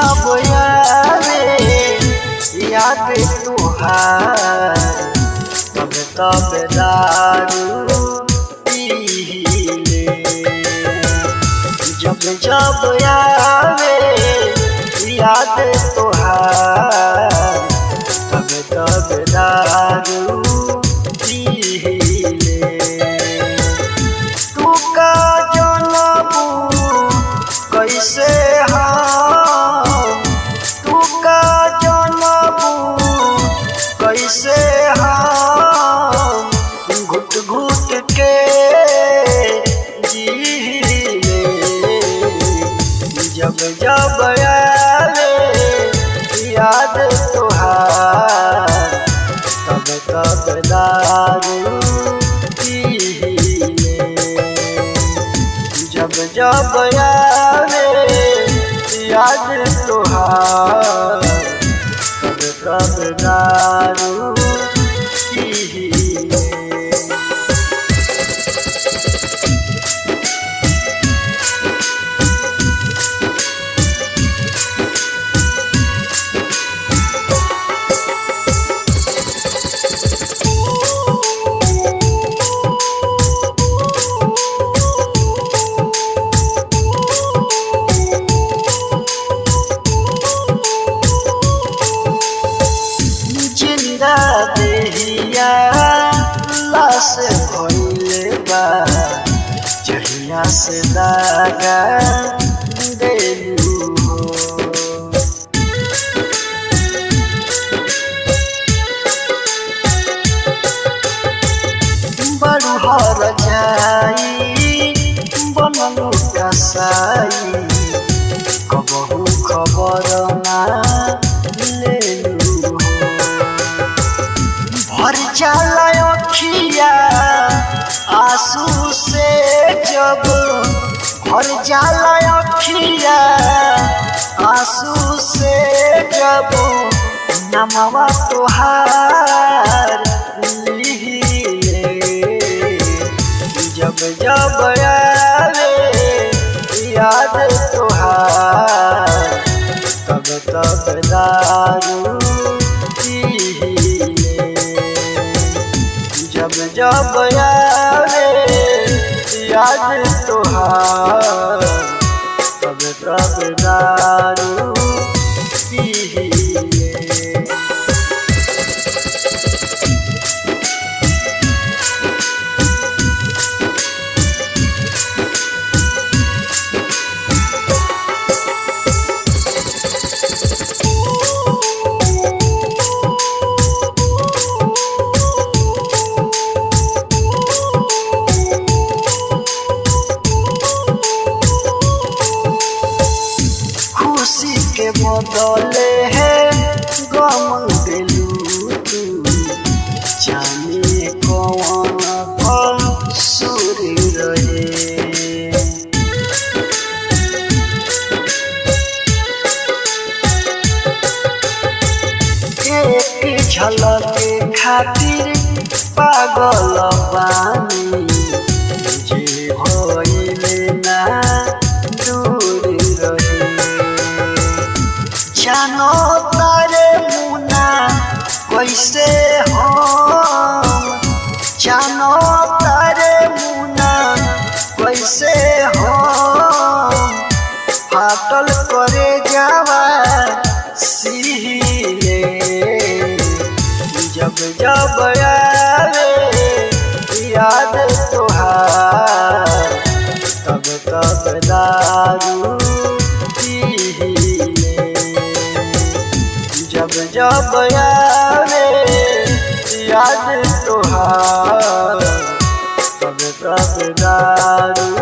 जब आवे याद तुहार तब दारू पीले। जब आवे याद तुहार तब दारू पीले। तू का जनबू कैसे हम, तू का जनबू कैसे हम घुट घुट के जीले। जब आवे याद तुहार तब दारू पीले। जब आवे याद तुहार तब दारू पीले। देहिया लाश भइले बा जहिया से दागा देलू हो। बड़ू हर जाई बनलू कसाई कबहू खबर ना लेलू। भर जाला अखिया आंसू से जब, भर जाला अखिया आंसू से जब नमवा तुहार लिहिले। जब आवे याद तुहार तब दारू पीले। जब आवे याद तुहार तब दारू पीले। खुशी के बदले है गम दिलू तू, जाने कौन कसूर रहे। एक झलक खातिर पागल बानी जे होइले ना दूर रहे। जानो तारे मुना कैसे हम, जानो तारे मुना कैसे हम फाटल करे जावा सिहिले। जब आवे याद तुहार तब दारू पीले। जब आवे याद तुहार तब दारू